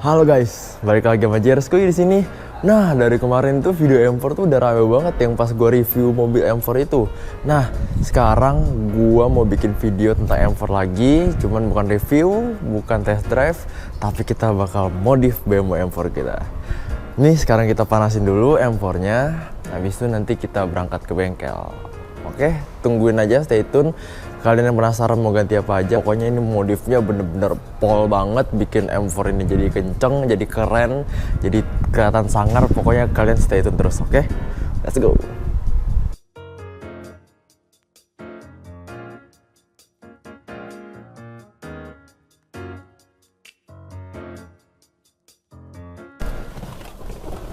Halo guys, balik lagi sama Jersku di sini. Nah, dari kemarin tuh video M4 tuh udah rame banget yang pas gua review mobil M4 itu. Nah, sekarang gua mau bikin video tentang M4 lagi, cuman bukan review, bukan test drive, tapi kita bakal modif BMW M4 kita. Nih, sekarang kita panasin dulu M4-nya, habis itu nanti kita berangkat ke bengkel. Oke, tungguin aja, stay tune. Kalian yang penasaran mau ganti apa aja, pokoknya ini modifnya bener-bener pol banget, bikin M4 ini jadi kenceng, jadi keren, jadi kelihatan sangar. Pokoknya kalian stay tune terus, oke? Let's go.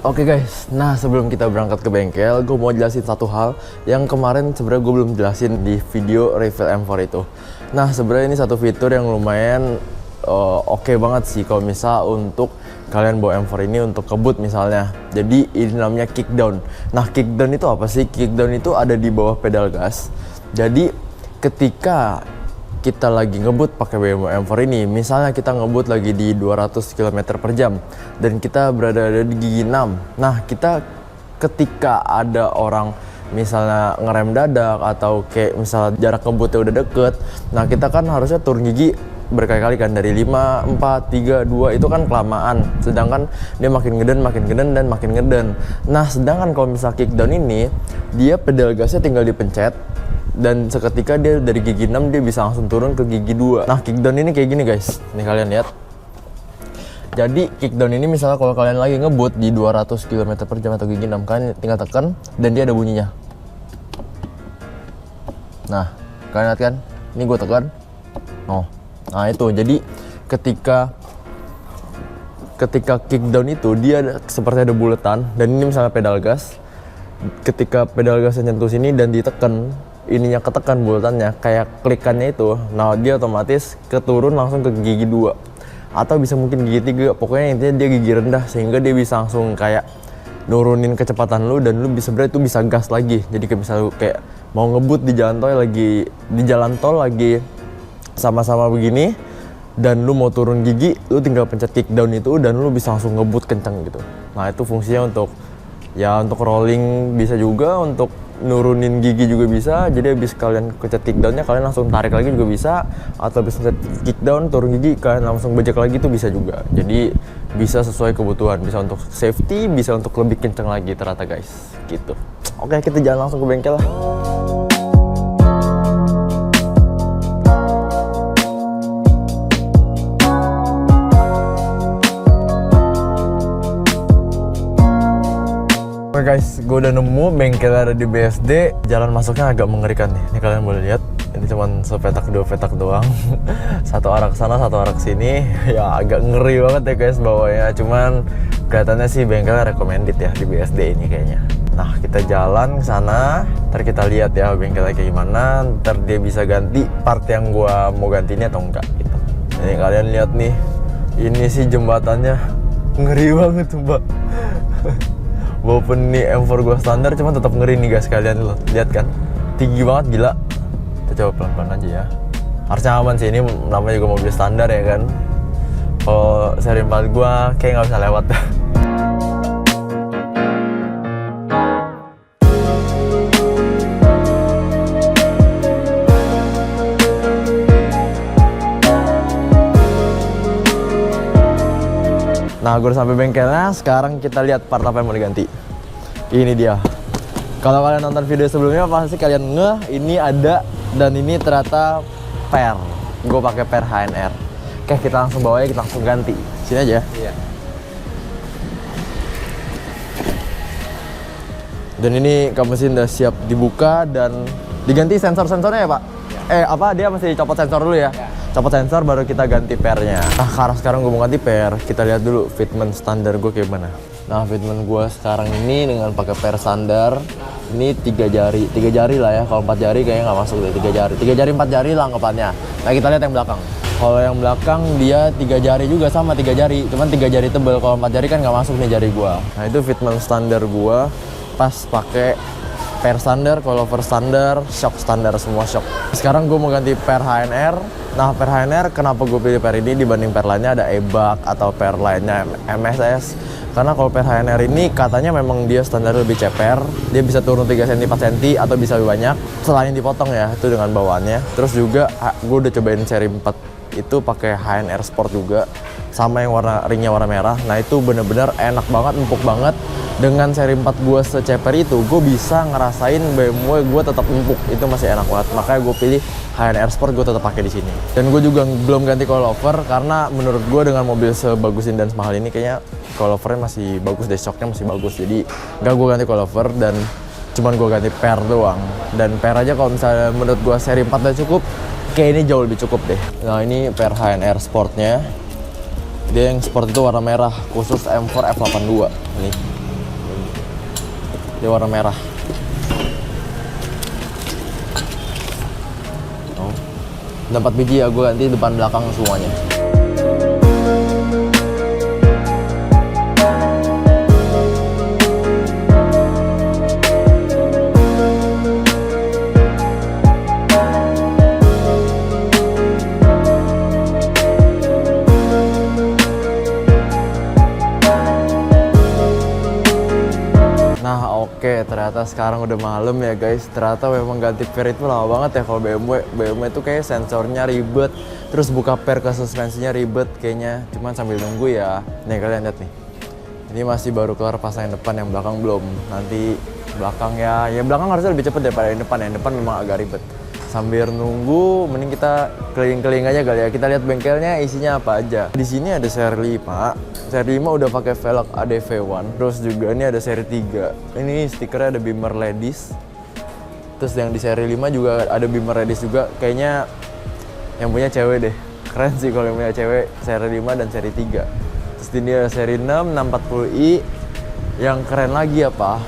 Oke guys, nah sebelum kita berangkat ke bengkel, gue mau jelasin satu hal yang kemarin sebenarnya gue belum jelasin di video review M4 itu. Nah sebenarnya ini satu fitur yang lumayan oke banget sih kalau misal untuk kalian bawa M4 ini untuk kebut misalnya. Jadi ini namanya kickdown. Nah kickdown itu apa sih? Kickdown itu ada di bawah pedal gas. Jadi ketika kita lagi ngebut pakai BMW M4 ini, misalnya kita ngebut lagi di 200 km per jam dan kita berada di gigi 6. Nah, kita ketika ada orang misalnya ngerem dadak atau kayak misalnya jarak ngebutnya udah deket, nah kita kan harusnya turun gigi berkali-kali kan, dari 5, 4, 3, 2 itu kan kelamaan, sedangkan dia makin ngeden dan makin ngeden. Nah, sedangkan kalau misal kickdown ini, dia pedal gasnya tinggal dipencet dan seketika dia dari gigi 6 dia bisa langsung turun ke gigi 2. Nah kickdown ini kayak gini guys, nih kalian lihat. Jadi kickdown ini misalnya kalau kalian lagi ngebut di 200 km per jam atau gigi 6, kalian tinggal tekan dan dia ada bunyinya. Nah kalian lihat kan, ini gue tekan, nah itu jadi ketika kickdown itu dia seperti ada buletan, dan ini misalnya pedal gas. Ketika pedal gasnya nyentuh sini dan ditekan, ininya ketekan buletannya, kayak klikannya itu, nah dia otomatis keturun langsung ke gigi 2 atau bisa mungkin gigi 3. Pokoknya intinya dia gigi rendah sehingga dia bisa langsung kayak nurunin kecepatan lu dan lu bisa sebenarnya itu bisa gas lagi. Jadi kayak misalnya kayak mau ngebut di jalan tol lagi sama-sama begini dan lu mau turun gigi, lu tinggal pencet kickdown itu dan lu bisa langsung ngebut kenceng gitu. Nah itu fungsinya untuk rolling, bisa juga untuk nurunin gigi juga bisa. Jadi habis kalian pencet kickdownnya, kalian langsung tarik lagi juga bisa, atau habis pencet kickdown turun gigi kalian langsung bejek lagi itu bisa juga. Jadi bisa sesuai kebutuhan, bisa untuk safety, bisa untuk lebih kenceng lagi ternyata guys, gitu. Oke, kita jalan langsung ke bengkel lah. Oke guys, gue udah nemu bengkel ada di BSD. Jalan masuknya agak mengerikan nih. Ini kalian boleh lihat. Ini cuma sepetak dua petak doang. Satu arah ke sana, satu arah ke sini. Ya agak ngeri banget ya guys bawahnya. Cuman kelihatannya sih bengkelnya recommended ya di BSD ini kayaknya. Nah kita jalan ke sana. Ntar kita lihat ya bengkelnya kayak gimana. Ntar dia bisa ganti part yang gue mau ganti ini atau enggak gitu. Ini kalian lihat nih. Ini sih jembatannya ngeri banget tuh mbak. Walaupun ini M4 gua standar, cuman tetap ngeri nih guys, kalian lihat kan, tinggi banget gila. Kita coba pelan-pelan aja ya. Harusnya aman sih, ini namanya juga mobil standar ya kan. Kalau seri 4 gua kayak nggak bisa lewat. Nah, gue udah sampai bengkelnya. Sekarang kita lihat part apa yang mau diganti. Ini dia. Kalau kalian nonton video sebelumnya pasti kalian ngeh ini ada, dan ini ternyata per. Gue pakai per HNR. Oke, kita langsung bawa ya, kita langsung ganti. Sini aja. Iya. Dan ini kap mesin udah siap dibuka dan diganti sensor-sensornya ya, Pak? Ya. Dia masih copot sensor dulu ya? Copot sensor baru kita ganti pernya. Nah karena sekarang gue mau ganti per, kita lihat dulu fitment standar gue kayak mana. Nah fitment gue sekarang ini dengan pakai per standar, ini 3 jari lah ya. Kalau 4 jari kayaknya nggak masuk deh, 3 jari 4 jari lah anggapannya. Nah kita lihat yang belakang. Kalau yang belakang dia 3 jari juga, sama 3 jari, cuman 3 jari tebel. Kalau 4 jari kan nggak masuk nih jari gue. Nah itu fitment standar gue pas pakai per standar, coilover standar, shock standar, semua shock. Sekarang gue mau ganti per HNR. Nah, per HNR kenapa gue pilih per ini dibanding per lainnya ada e-bak atau per lainnya MSS? Karena kalau per HNR ini katanya memang dia standar lebih ceper, dia bisa turun 3 cm 4 cm atau bisa lebih banyak selain dipotong ya, itu dengan bawaannya. Terus juga gue udah cobain seri 4 itu pakai HNR Sport juga, sama yang ringnya warna merah. Nah itu bener-bener enak banget, empuk banget. Dengan seri 4 gue seceper itu, gue bisa ngerasain BMW gue tetap empuk, itu masih enak banget. Makanya gue pilih HNR Sport, gue tetap pakai di sini. Dan gue juga belum ganti coilover karena menurut gue dengan mobil sebagus ini dan semahal ini kayaknya coilovernya masih bagus deh, shocknya masih bagus. Jadi gak gue ganti coilover dan cuman gue ganti per doang. Dan per aja kalau misalnya menurut gue seri 4 udah cukup, kayak ini jauh lebih cukup deh. Nah ini per HNR Sportnya, dia yang sport itu warna merah khusus M4 F82 nih. Dia warna merah. Oh. 4 biji ya, gue ganti depan belakang semuanya. Oke, ternyata sekarang udah malam ya guys. Ternyata memang ganti per itu lama banget ya kalau BMW itu kayak sensornya ribet, terus buka per ke suspensinya ribet kayaknya. Cuman sambil nunggu ya. Nih kalian lihat nih. Ini masih baru keluar pasang yang depan, yang belakang belum. Nanti belakang ya belakang harusnya lebih cepet daripada yang depan. Yang depan memang agak ribet. Sambil nunggu, mending kita keliling-keliling aja kali ya. Kita lihat bengkelnya isinya apa aja. Di sini ada seri 5. Seri 5 udah pakai velg ADV1. Terus juga ini ada seri 3. Ini stikernya ada Bimmer Ladies. Terus yang di seri 5 juga ada Bimmer Ladies juga. Kayaknya yang punya cewek deh. Keren sih kalau yang punya cewek. Seri 5 dan seri 3. Terus ini ada seri 6, 640i. Yang keren lagi apa?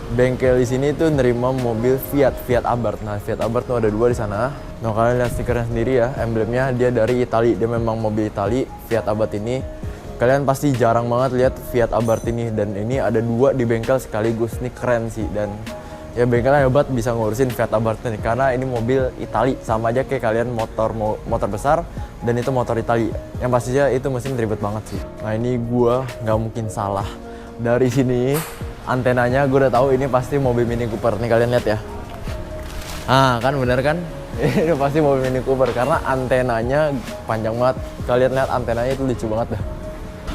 Bengkel di sini tuh nerima mobil Fiat Abarth. Nah, Fiat Abarth tuh ada 2 di sana. Nah, kalian lihat stikernya sendiri ya, emblemnya dia dari Itali. Dia memang mobil Itali, Fiat Abarth ini. Kalian pasti jarang banget lihat Fiat Abarth ini, dan ini ada 2 di bengkel sekaligus. Ini keren sih, dan ya bengkelnya hebat bisa ngurusin Fiat Abarth ini karena ini mobil Itali. Sama aja kayak kalian motor besar dan itu motor Itali. Yang pastinya itu mesin ribet banget sih. Nah, ini gua nggak mungkin salah. Dari sini antenanya gue udah tahu ini pasti mobil Mini Cooper. Nih kalian lihat ya. Ah, kan bener kan? Ini pasti mobil Mini Cooper karena antenanya panjang banget. Kalian lihat antenanya itu lucu banget dah.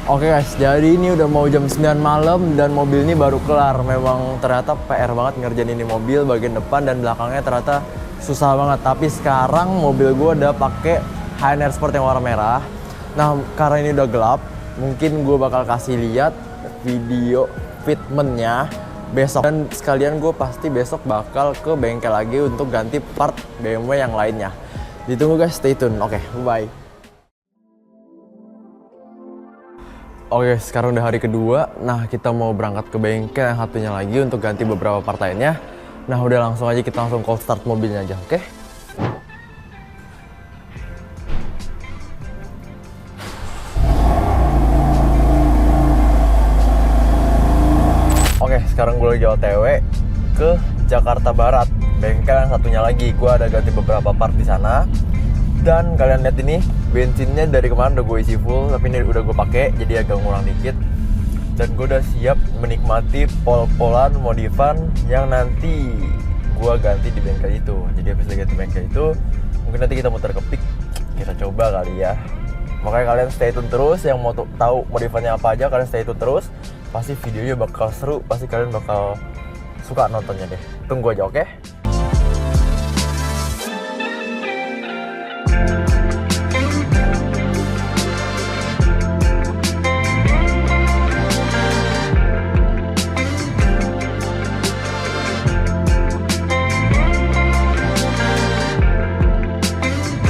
Oke guys, jadi ini udah mau jam 9 malam dan mobil ini baru kelar. Memang ternyata PR banget ngerjain ini mobil bagian depan dan belakangnya ternyata susah banget. Tapi sekarang mobil gue udah pakai HNR Sport yang warna merah. Nah, karena ini udah gelap, mungkin gue bakal kasih lihat video fitmentnya besok, dan sekalian gue pasti besok bakal ke bengkel lagi untuk ganti part BMW yang lainnya. Ditunggu guys, stay tune. Oke, bye. Oke, sekarang udah hari kedua. Nah, kita mau berangkat ke bengkel yang satunya lagi untuk ganti beberapa part lainnya. Nah, udah langsung aja kita langsung cold start mobilnya aja, oke? Oke, sekarang gue lagi OTW ke Jakarta Barat. Bengkel yang satunya lagi, gue ada ganti beberapa part di sana. Dan kalian lihat ini, bensinnya dari kemarin udah gue isi full, tapi ini udah gue pakai, jadi agak ngurang dikit. Dan gue udah siap menikmati pol-polan modifan yang nanti gue ganti di bengkel itu. Jadi habis ganti bengkel itu, mungkin nanti kita muter ke PIK, kita coba kali ya. Makanya kalian stay tune terus, yang mau tahu modifannya apa aja kalian stay tune terus. Pasti videonya bakal seru, pasti kalian bakal suka nontonnya deh. Tunggu aja, oke?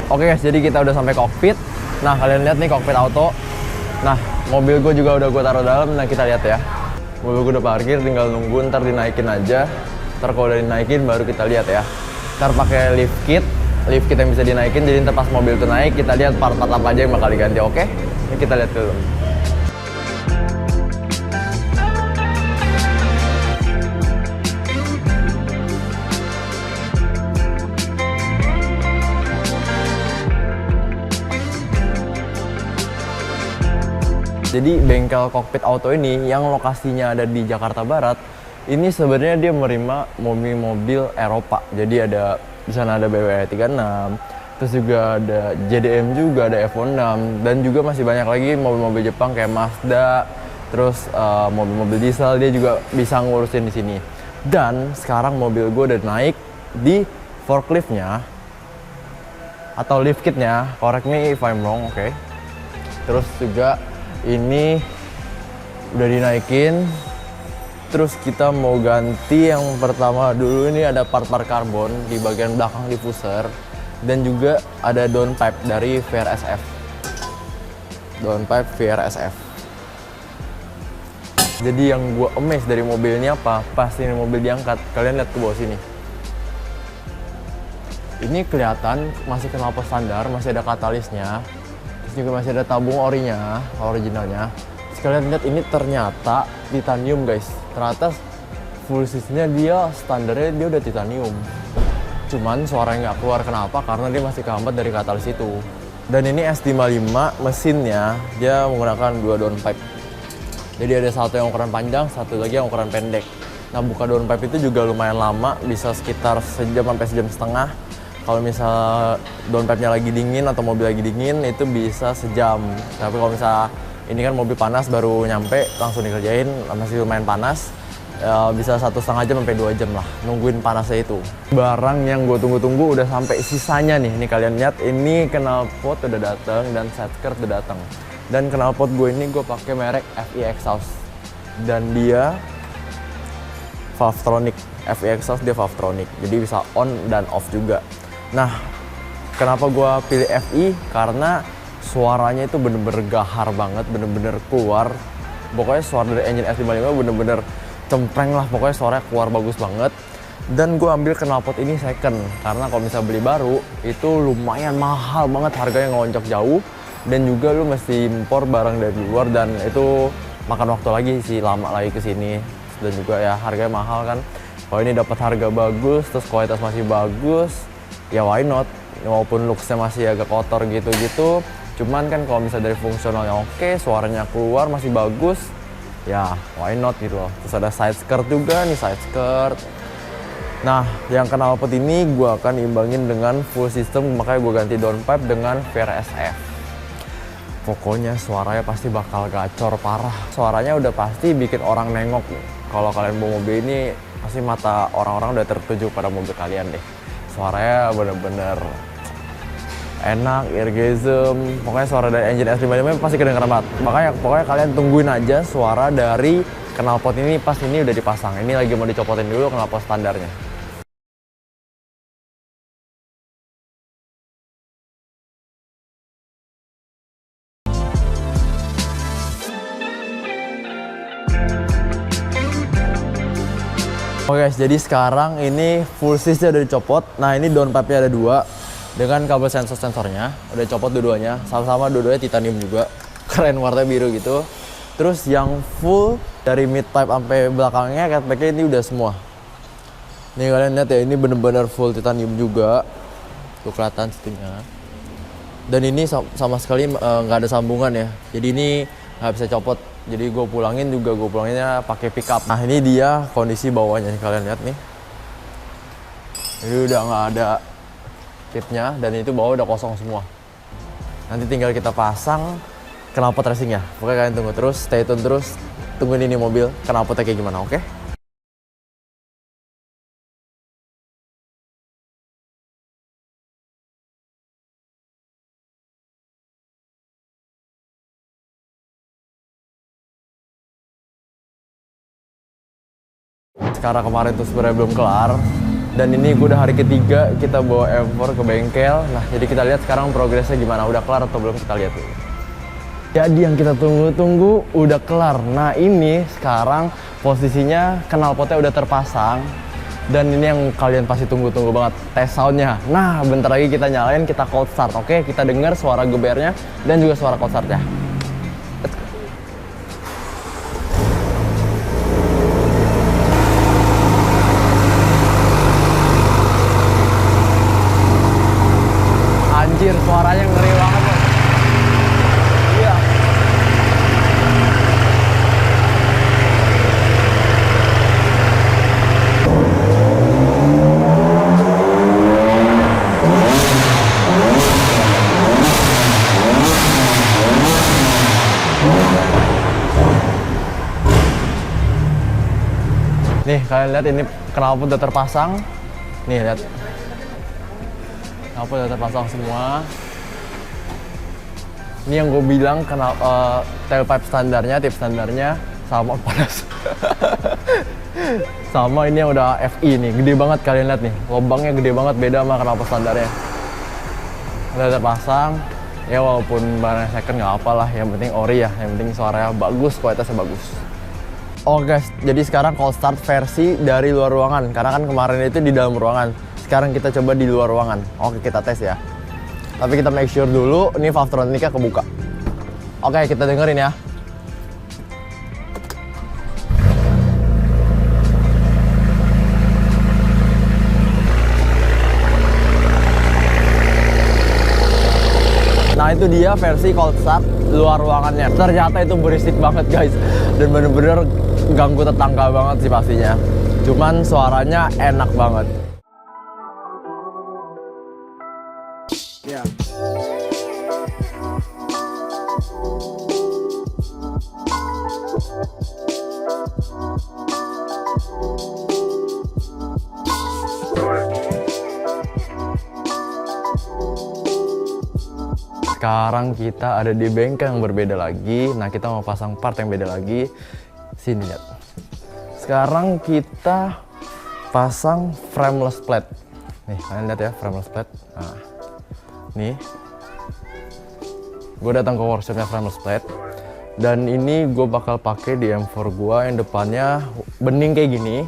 Oke guys, jadi kita udah sampai kokpit. Nah, kalian lihat nih kokpit auto. Nah, mobil gue juga udah gue taruh dalam. Nah, kita lihat ya. Mobil gue udah parkir, tinggal nunggu ntar dinaikin aja. Ntar kalau udah dinaikin baru kita lihat ya. Ntar pakai lift kit yang bisa dinaikin. Jadi ntar pas mobil itu naik, kita lihat part-part apa aja yang bakal diganti, oke? Ini kita lihat dulu. Jadi bengkel Cockpit Auto ini yang lokasinya ada di Jakarta Barat, ini sebenarnya dia menerima mobil-mobil Eropa. Jadi ada di sana ada BMW 36, terus juga ada JDM juga, ada F16, dan juga masih banyak lagi mobil-mobil Jepang kayak Mazda, terus mobil-mobil diesel dia juga bisa ngurusin di sini. Dan sekarang mobil gue udah naik di forkliftnya atau lift kitnya, correct me if I'm wrong, oke. Terus juga ini udah dinaikin. Terus kita mau ganti yang pertama dulu, ini ada part-part karbon di bagian belakang diffuser, dan juga ada downpipe dari VRSF. Downpipe VRSF. Jadi yang gue amazed dari mobil ini apa? Pas ini mobil diangkat, kalian lihat ke bawah sini. Ini kelihatan masih knalpot standar, masih ada katalisnya. Juga masih ada tabung orinya, originalnya. Sekalian lihat ini ternyata titanium guys. Ternyata full systemnya dia standarnya dia udah titanium. Cuman suaranya nggak keluar, kenapa? Karena dia masih kehambat dari katalis itu. Dan ini S55 mesinnya dia menggunakan dua downpipe. Jadi ada satu yang ukuran panjang, satu lagi yang ukuran pendek. Nah buka downpipe itu juga lumayan lama, bisa sekitar sejam sampai sejam setengah. Kalau misal downpipe-nya lagi dingin atau mobil lagi dingin itu bisa sejam. Tapi kalau misal ini kan mobil panas baru nyampe langsung dikerjain, masih lumayan panas, bisa 1,5 jam sampai 2 jam lah nungguin panasnya itu. Barang yang gue tunggu-tunggu udah sampai sisanya nih. Ini kalian lihat, ini knalpot udah datang dan side skirt udah datang. Dan knalpot gue ini gue pakai merek FE Exhaust dan dia Valvetronic. FE Exhaust dia Valvetronic, jadi bisa on dan off juga. Nah, kenapa gue pilih FI? Karena suaranya itu bener-bener gahar banget, bener-bener keluar. Pokoknya suara dari engine S55 bener-bener cempreng lah, pokoknya suaranya keluar bagus banget. Dan gue ambil knalpot ini second, karena kalau misalnya beli baru, itu lumayan mahal banget, harganya ngelonjak jauh. Dan juga lu mesti impor barang dari luar, dan itu makan waktu lagi sih, lama lagi kesini. Dan juga ya harganya mahal kan. Kalau ini dapat harga bagus, terus kualitas masih bagus, ya why not, walaupun looksnya masih agak kotor gitu-gitu, cuman kan kalau misalnya dari fungsionalnya oke, suaranya keluar masih bagus, ya why not gitu loh. Terus ada side skirt juga nih, side skirt. Nah yang knalpot ini gue akan imbangin dengan full system, makanya gue ganti downpipe dengan VRSF. Pokoknya suaranya pasti bakal gacor parah, suaranya udah pasti bikin orang nengok. Kalau kalian bawa mobil ini pasti mata orang-orang udah tertuju pada mobil kalian deh. Suaranya bener-bener enak, eargasm, pokoknya suara dari engine S55 pasti kedengeran banget. Pokoknya kalian tungguin aja suara dari knalpot ini pas ini udah dipasang. Ini lagi mau dicopotin dulu knalpot standarnya. Oke guys, jadi sekarang ini full system udah dicopot. Nah ini downpipe-nya ada 2 dengan kabel sensor-sensornya udah dicopot dua-duanya, sama-sama dua-duanya titanium juga, keren, warnanya biru gitu. Terus yang full dari mid pipe sampai belakangnya catback-nya ini udah semua. Nih kalian lihat ya, ini bener-bener full titanium juga, tuh kelihatan settingnya. Dan ini sama sekali nggak ada sambungan ya, jadi ini nggak bisa copot. Jadi gue pulanginnya pakai pickup. Nah ini dia kondisi bawahnya nih, kalian lihat nih. Jadi udah nggak ada tipnya, dan itu bawah udah kosong semua. Nanti tinggal kita pasang knalpot racingnya. Pokoknya kalian tunggu terus, stay tune terus, tungguin ini mobil knalpotnya kayak gimana, oke? Karena kemarin tuh sebenarnya belum kelar, dan ini gue udah hari ketiga kita bawa M4 ke bengkel. Nah jadi kita lihat sekarang progresnya gimana, udah kelar atau belum, kita lihat dulu. Jadi yang kita tunggu-tunggu udah kelar. Nah ini sekarang posisinya knalpotnya udah terpasang, dan ini yang kalian pasti tunggu-tunggu banget, tes soundnya. Nah bentar lagi kita nyalain, kita cold start, oke? Kita dengar suara gebernya dan juga suara cold startnya. Anjir, suaranya ngeri banget loh. Iya. Nih kalian lihat ini knalpot udah terpasang. Nih lihat. Knalpot udah terpasang semua. Ini yang gue bilang tailpipe standarnya, tip standarnya sama panas. Sama ini yang udah FI nih, gede banget kalian lihat nih. Lubangnya gede banget, beda sama knalpot standarnya. Udah terpasang. Ya walaupun barang second nggak apa lah, yang penting ori ya, yang penting suaranya bagus, kualitasnya bagus. Oke guys, jadi sekarang cold start versi dari luar ruangan, karena kan kemarin itu di dalam ruangan. Sekarang kita coba di luar ruangan. Oke, kita tes ya. Tapi kita make sure dulu, ini valve troniknya kebuka. Oke, kita dengerin ya. Nah itu dia versi cold start luar ruangannya. Ternyata itu berisik banget guys. Dan bener-bener ganggu tetangga banget sih pastinya. Cuman suaranya enak banget. Ya. Sekarang kita ada di bengkel yang berbeda lagi. Nah kita mau pasang part yang beda lagi. Sini lihat. Sekarang kita pasang frameless plate. Nih kalian lihat ya, frameless plate. Nah, nih. Gue datang ke workshopnya frameless plate. Dan ini gue bakal pakai di M4 gue yang depannya bening kayak gini.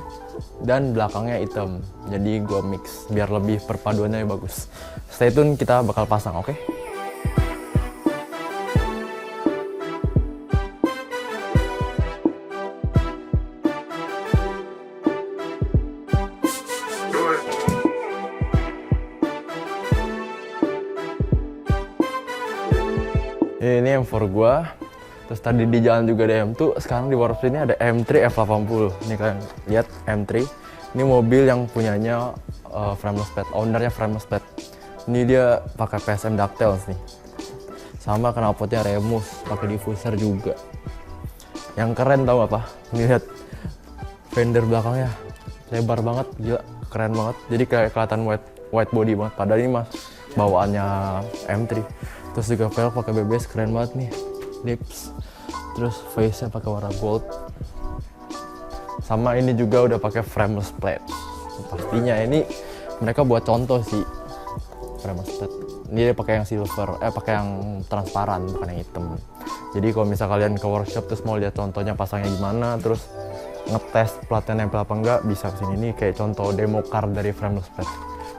Dan belakangnya hitam. Jadi gue mix biar lebih perpaduannya bagus. Stay tune, kita bakal pasang, oke? Ini M4 gua, terus tadi di jalan juga ada M2, sekarang di workshop ini ada M3 F80. Ini kalian lihat M3, ini mobil yang punyanya frameless plate, ownernya frameless plate. Ini dia pakai PSM Ductales nih, sama knalpotnya Remus, pakai diffuser juga. Yang keren tau apa? Ini lihat fender belakangnya lebar banget, gila, keren banget. Jadi kayak kelihatan white body banget, padahal ini mas bawaannya M3. Terus juga velg pakai BBS, keren banget nih. Lips, terus face-nya pakai warna gold. Sama ini juga udah pakai frameless plate. Pastinya ini mereka buat contoh sih frameless plate. Ini dia pakai yang silver, pakai yang transparan, bukan yang hitam. Jadi kalau misal kalian ke workshop terus mau lihat contohnya pasangnya gimana, terus ngetes platnya nempel apa enggak, bisa kesini. Ini kayak contoh demo car dari frameless plate.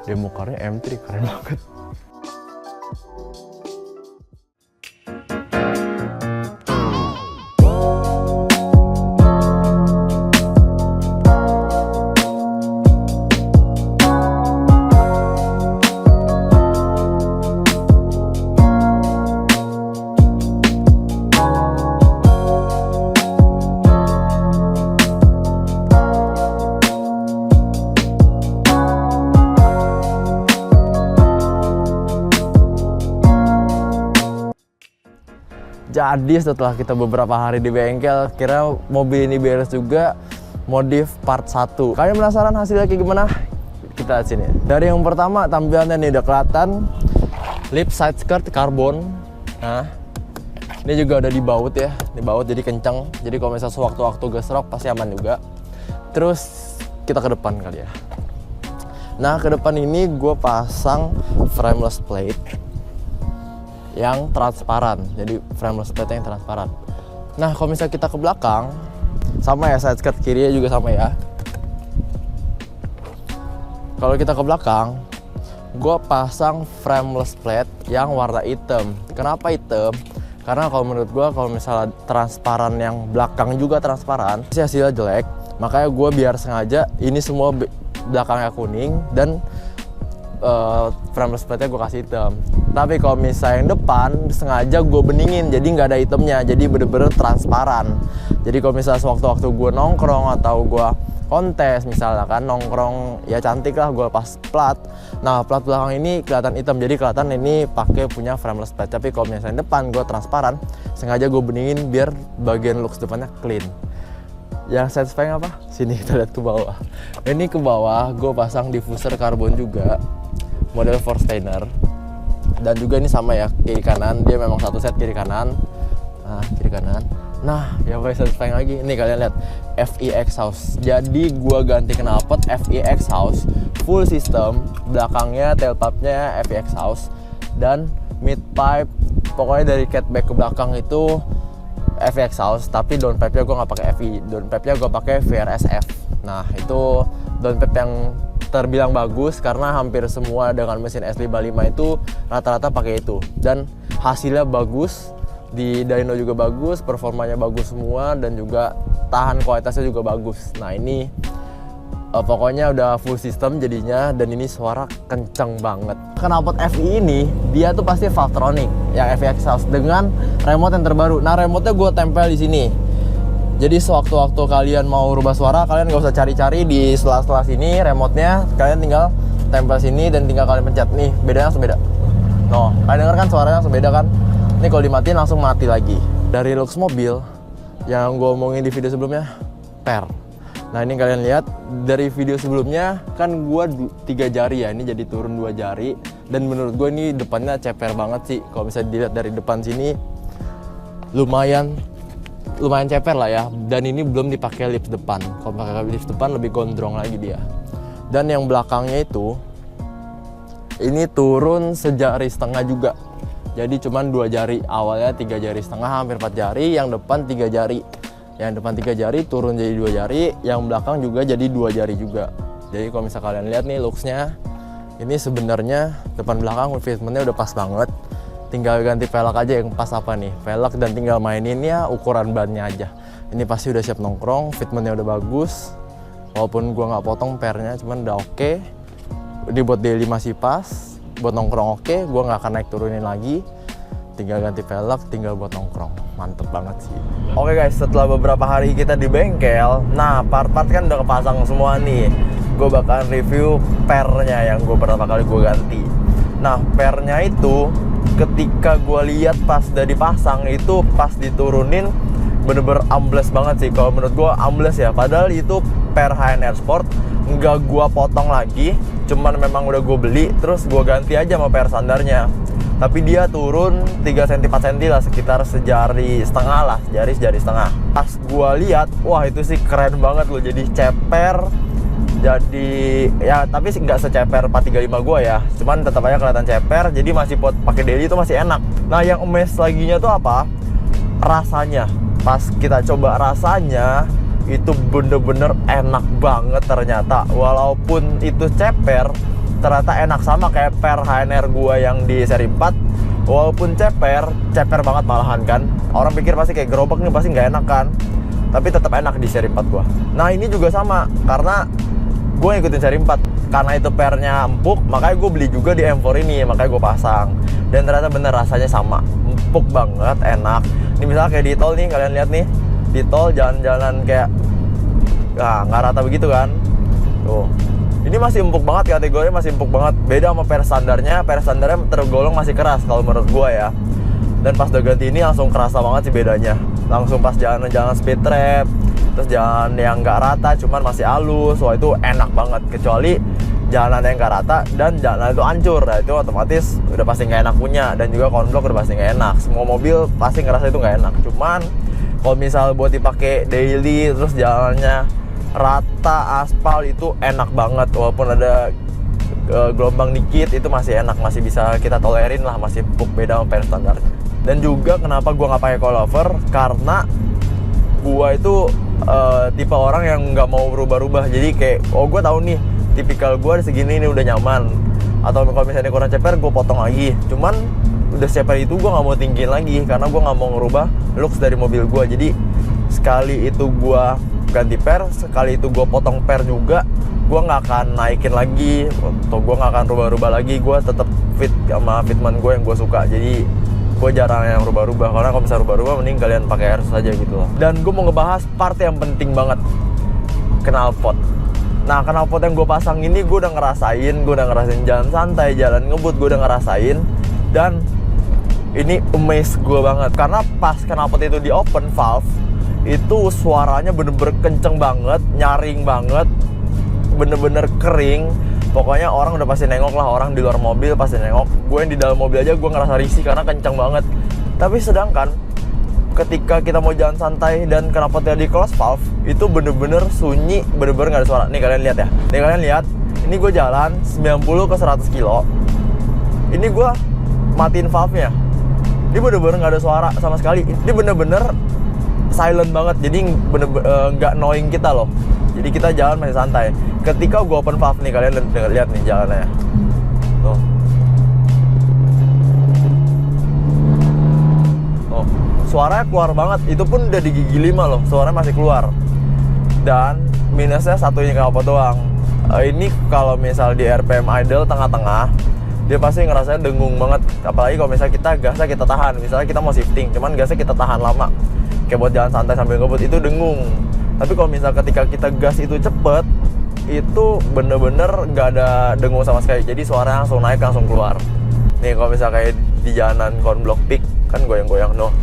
Demo carnya M3, keren banget. Jadi setelah kita beberapa hari di bengkel, kira mobil ini beres juga, modif part 1. Kalian penasaran hasilnya kayak gimana? Kita lihat sini. Dari yang pertama tampilannya nih udah kelihatan, lip side skirt karbon. Nah, ini juga udah dibaut ya, dibaut jadi kencang. Jadi kalau misalnya sewaktu-waktu gesrok pasti aman juga. Terus kita ke depan kali ya. Nah ke depan ini gue pasang frameless plate yang transparan, jadi frameless plate yang transparan. Nah kalau misalnya kita ke belakang, sama ya, side skirt kirinya juga sama ya. Kalau kita ke belakang, gue pasang frameless plate yang warna hitam. Kenapa hitam? Karena kalau menurut gue kalau misalnya transparan yang belakang juga transparan, sih hasilnya jelek. Makanya gue biar sengaja ini semua belakangnya kuning dan frameless plate-nya gue kasih hitam. Tapi kalau misalnya yang depan sengaja gue beningin, jadi nggak ada hitamnya, jadi bener-bener transparan. Jadi kalau misalnya sewaktu-waktu gue nongkrong atau gue kontes misalnya kan nongkrong ya cantik lah gue pas plat. Nah plat belakang ini kelihatan hitam, jadi kelihatan ini pakai punya frameless plate. Tapi kalau misalnya depan gue transparan, sengaja gue beningin biar bagian looks depannya clean. Yang satisfying apa? Sini kita lihat ke bawah. Ini ke bawah gue pasang diffuser karbon juga, model Forstainer. Dan juga ini sama ya, kiri kanan, dia memang satu set kiri kanan. Nah, kiri kanan. Nah, yang paling satisfying lagi, ini kalian lihat FE exhaust. Jadi gua ganti knalpot FE exhaust full system, belakangnya tailpipe-nya FE exhaust dan mid pipe, pokoknya dari catback ke belakang itu FE exhaust, tapi downpipe-nya gua nggak pakai FE, downpipe-nya gua pakai VRSF. Nah, itu downpipe yang terbilang bagus karena hampir semua dengan mesin S55 itu rata-rata pakai itu dan hasilnya bagus. Di dyno juga bagus, performanya bagus semua, dan juga tahan kualitasnya juga bagus. Nah ini pokoknya udah full system jadinya, dan ini suara kenceng banget. Knalpot FE ini dia tuh pasti Valvetronic yang FE exhaust dengan remote yang terbaru. Nah remote-nya gue tempel di sini. Jadi sewaktu-waktu kalian mau rubah suara, kalian gak usah cari-cari di sela-sela sini remote-nya, kalian tinggal tempel sini dan tinggal kalian pencet. Nih bedanya langsung beda. No, kalian denger kan suaranya langsung beda kan? Ini kalau dimatiin langsung mati lagi. Dari looks mobil yang gue omongin di video sebelumnya, per. Nah ini kalian lihat dari video sebelumnya kan gue 3 jari ya, ini jadi turun 2 jari. Dan menurut gue ini depannya ceper banget sih. Kalau misalnya dilihat dari depan sini lumayan ceper lah ya. Dan ini belum dipakai lips depan. Kalau pakai lips depan lebih gondrong lagi dia. Dan yang belakangnya itu ini turun sejari setengah juga. Jadi cuman 2 jari, awalnya 3 jari setengah, hampir 4 jari, yang depan 3 jari. Yang depan 3 jari turun jadi 2 jari, yang belakang juga jadi 2 jari juga. Jadi kalau misalnya kalian lihat nih looksnya, ini sebenarnya depan belakang fitmentnya udah pas banget. Tinggal ganti velg aja yang pas apa nih, velg, dan tinggal mainin ya ukuran bannya aja. Ini pasti udah siap nongkrong, fitmentnya udah bagus. Walaupun gua nggak potong pernya, cuman udah oke. Ini buat daily masih pas. Buat nongkrong oke, gue nggak akan naik turunin lagi, tinggal ganti velg, tinggal buat nongkrong. Mantep banget sih. Oke guys, setelah beberapa hari kita di bengkel, nah part-part kan udah kepasang semua nih. Gue bakalan review pernya yang gue pertama kali gue ganti. Nah pernya itu ketika gue lihat pas udah dipasang itu pas diturunin bener-bener ambles banget sih. Kalau menurut gue ambles ya, padahal itu per HNR Sport, nggak gue potong lagi, cuman memang udah gue beli terus gue ganti aja sama per standarnya. Tapi dia turun 3 cm 4 cm lah, sekitar sejari setengah lah, sejari setengah. Pas gue lihat, wah itu sih keren banget loh, jadi ceper. Jadi ya tapi sih nggak seceper 435 gue ya, cuman tetap aja kelihatan ceper. Jadi masih buat pakai daily itu masih enak. Nah yang amaze laginya tuh apa? Rasanya. Pas kita coba rasanya itu bener-bener enak banget ternyata. Walaupun itu ceper, ternyata enak sama kayak per HNR gua yang di seri 4. Walaupun ceper banget malahan kan. Orang pikir pasti kayak gerobak nih, pasti nggak enak kan. Tapi tetap enak di seri 4 gua. Nah ini juga sama, karena gue ngikutin seri 4. Karena itu pernya empuk, makanya gue beli juga di M4 ini, makanya gue pasang. Dan ternyata bener rasanya sama, empuk banget, enak. Ini misalnya kayak di tol nih, kalian lihat nih, di tol jalan-jalan kayak nggak rata begitu kan. Tuh, ini masih empuk banget, kategorinya masih empuk banget. Beda sama per standarnya tergolong masih keras kalau menurut gue ya. Dan pas udah ganti ini langsung kerasa banget sih bedanya. Langsung pas jalan speed trap, terus jalan yang nggak rata cuman masih halus, wah itu enak banget. Kecuali jalan yang nggak rata dan jalan itu hancur, nah itu otomatis udah pasti nggak enak punya. Dan juga konblok udah pasti nggak enak. Semua mobil pasti ngerasa itu nggak enak. Cuman kalau misal buat dipakai daily terus jalannya rata aspal itu enak banget. Walaupun ada gelombang dikit itu masih enak, masih bisa kita tolerin lah, masih empuk, beda sama per standarnya. Dan juga kenapa gua nggak pakai coilover, karena gua itu tipe orang yang nggak mau berubah-ubah. Jadi kayak gua tahu nih tipikal gua segini ini udah nyaman, atau kalau misalnya kurang ceper gua potong lagi. Cuman udah ceper itu gua nggak mau tinggiin lagi karena gua nggak mau ngerubah looks dari mobil gua. Jadi sekali itu gua ganti per, sekali itu gua potong per juga, gua nggak akan naikin lagi atau gua nggak akan rubah-rubah lagi. Gua tetap fit sama fitment gua yang gua suka. Jadi gue jarang yang rubah-rubah, karena kalau bisa rubah-rubah mending kalian pakai Airsus aja gitu loh. Dan gue mau ngebahas part yang penting banget, knalpot. Nah knalpot yang gue pasang ini gue udah ngerasain jalan santai, jalan ngebut, gue udah ngerasain. Dan ini amaze gue banget, karena pas knalpot itu di open valve, itu suaranya bener-bener kenceng banget, nyaring banget, bener-bener kering. Pokoknya orang udah pasti nengok lah, orang di luar mobil pasti nengok. Gue yang di dalam mobil aja gue ngerasa risih karena kenceng banget. Tapi sedangkan ketika kita mau jalan santai dan knalpotnya di close valve, itu bener-bener sunyi, bener-bener gak ada suara. Nih kalian lihat ya, nih kalian lihat, ini gue jalan 90 ke 100 kilo. Ini gue matiin valve-nya, ini bener-bener gak ada suara sama sekali. Ini bener-bener silent banget, jadi bener-bener gak annoying kita loh. Jadi kita jalan masih santai. Ketika gue open valve nih, kalian lihat nih jalannya. Tuh. Tuh. Suaranya keluar banget. Itu pun udah di gigi 5 loh. Suaranya masih keluar. Dan minusnya satu ini knalpot doang. Ini kalau misal di RPM idle tengah-tengah, dia pasti ngerasanya dengung banget. Apalagi kalau misalnya kita gasnya kita tahan. Misalnya kita mau shifting, cuman gasnya kita tahan lama, kayak buat jalan santai sambil ngebut, itu dengung. Tapi kalau misal ketika kita gas itu cepet, itu bener-bener nggak ada dengung sama sekali. Jadi suaranya langsung naik, langsung keluar. Nih kalau misal kayak di jalanan Konblok Peak, kan goyang-goyang noh.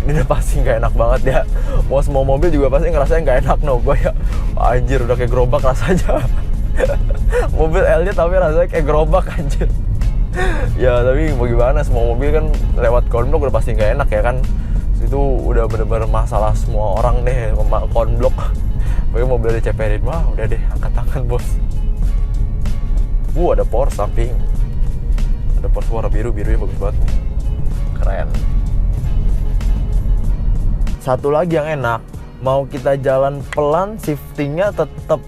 Ini udah pasti nggak enak banget ya. Mau semua mobil juga pasti ngerasain nggak enak noh. Gue ya, anjir udah kayak gerobak rasanya. Mobil Elite tapi rasanya kayak gerobak anjir. Ya tapi mau gimana, semua mobil kan lewat Konblok udah pasti nggak enak ya kan. Itu udah bener-bener masalah semua orang deh, Konblok. Pokoknya mobil diceperin, wah udah deh angkat tangan bos. Ada Porsche samping, ada Porsche warna birunya bagus banget, keren. Satu lagi yang enak, mau kita jalan pelan, shiftingnya tetap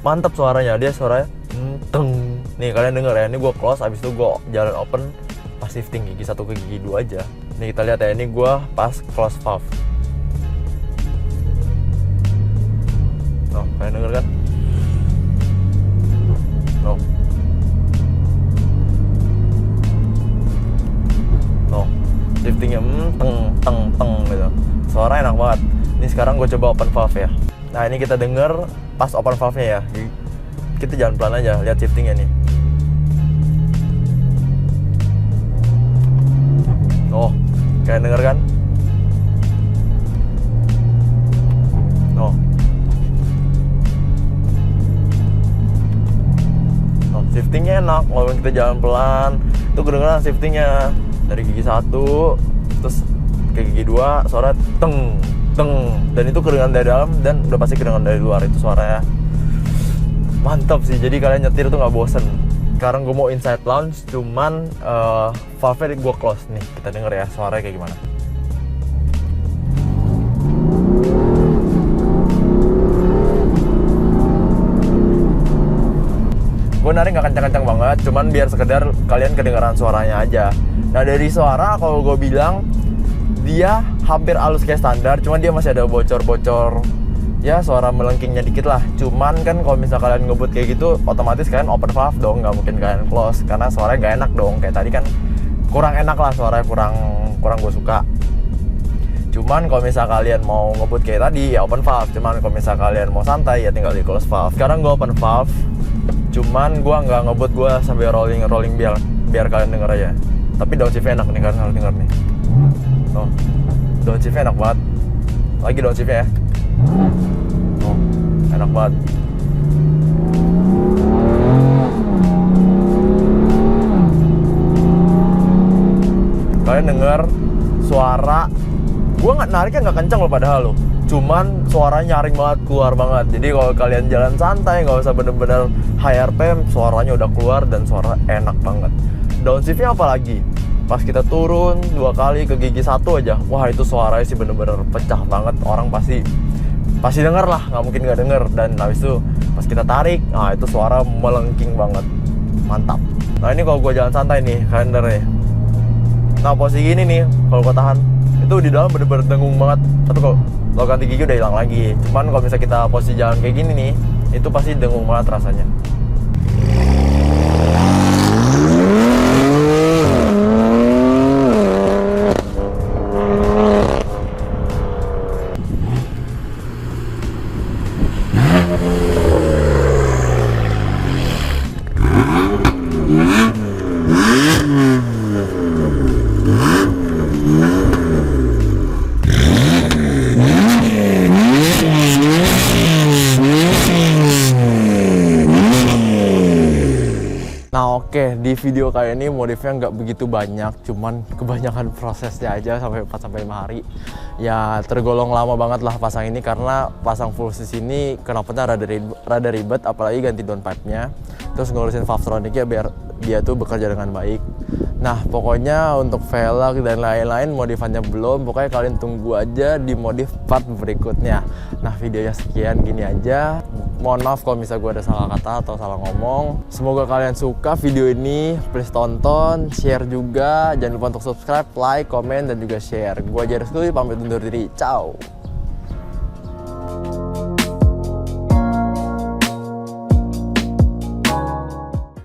mantap suaranya. Dia suaranya teng. Nih kalian denger ya, ini gue close, abis itu gue jalan open pas shifting gigi 1 ke gigi 2 aja. Nih kita lihat ya, ini gue pas close valve. Noh, kalian denger kan? Noh. Noh, shiftingnya teng gitu. Suara enak banget. Ini sekarang gue coba open valve ya. Nah ini kita denger pas open valve-nya ya. Kita jalan pelan aja, lihat shiftingnya nih. Oh, kalian denger kan? Oh. Oh, shiftingnya enak, walaupun kita jalan pelan, itu kedengeran shiftingnya dari gigi 1 terus ke gigi 2, suara teng, dan itu kedengeran dari dalam dan udah pasti kedengeran dari luar. Itu suaranya mantap sih, jadi kalian nyetir tuh nggak bosen. Sekarang gue mau inside lounge, cuman valve-nya gue close nih. Kita denger ya suaranya kayak gimana. Gue narik nggak kencang-kencang banget, cuman biar sekedar kalian kedengaran suaranya aja. Nah dari suara kalau gue bilang dia hampir halus kayak standar, cuman dia masih ada bocor-bocor. Ya suara melengkingnya dikit lah. Cuman kan kalau misal kalian ngebut kayak gitu, otomatis kalian open valve dong, nggak mungkin kalian close, karena suaranya nggak enak dong. Kayak tadi kan kurang enak lah, suaranya kurang gue suka. Cuman kalau misal kalian mau ngebut kayak tadi ya open valve. Cuman kalau misal kalian mau santai ya tinggal di close valve. Sekarang gue open valve, cuman gue nggak ngebut, gue sambil rolling biar kalian denger aja. Tapi downshift-nya enak nih, kalian harus denger nih. Oh, downshift-nya enak banget. Lagi downshift-nya ya. Oh, enak banget. Kalian denger suara, gue nariknya nggak kencang loh padahal loh. Cuman suaranya nyaring banget, keluar banget. Jadi kalau kalian jalan santai, nggak usah bener-bener high RPM, suaranya udah keluar dan suara enak banget. Downshift-nya apa lagi? Pas kita turun 2 kali ke gigi 1 aja, wah itu suaranya sih bener-bener pecah banget. Orang pasti denger lah, nggak mungkin nggak denger. Dan habis itu pas kita tarik, nah itu suara melengking banget, mantap. Nah ini kalau gue jalan santai nih, kalian denger nih. Nah posisi gini nih, kalau gue tahan, itu di dalam bener-bener dengung banget. Tapi kalau ganti gigi udah hilang lagi. Cuman kalau misalnya kita posisi jalan kayak gini nih, itu pasti dengung banget rasanya. Oke, di video kali ini modifnya nggak begitu banyak, cuman kebanyakan prosesnya aja sampai 4-5 hari. Ya tergolong lama banget lah pasang ini karena pasang full assist ini knalpotnya rada ribet, apalagi ganti downpipe-nya. Terus ngurusin valvetronicnya biar dia tuh bekerja dengan baik. Nah pokoknya untuk velg dan lain-lain modifannya belum, pokoknya kalian tunggu aja di modif part berikutnya. Nah videonya sekian gini aja. Mohon maaf kalau misalnya gue ada salah kata atau salah ngomong. Semoga kalian suka video ini. Please tonton, share juga. Jangan lupa untuk subscribe, like, komen, dan juga share. Gue Jairus Kuli, pamit undur diri. Ciao.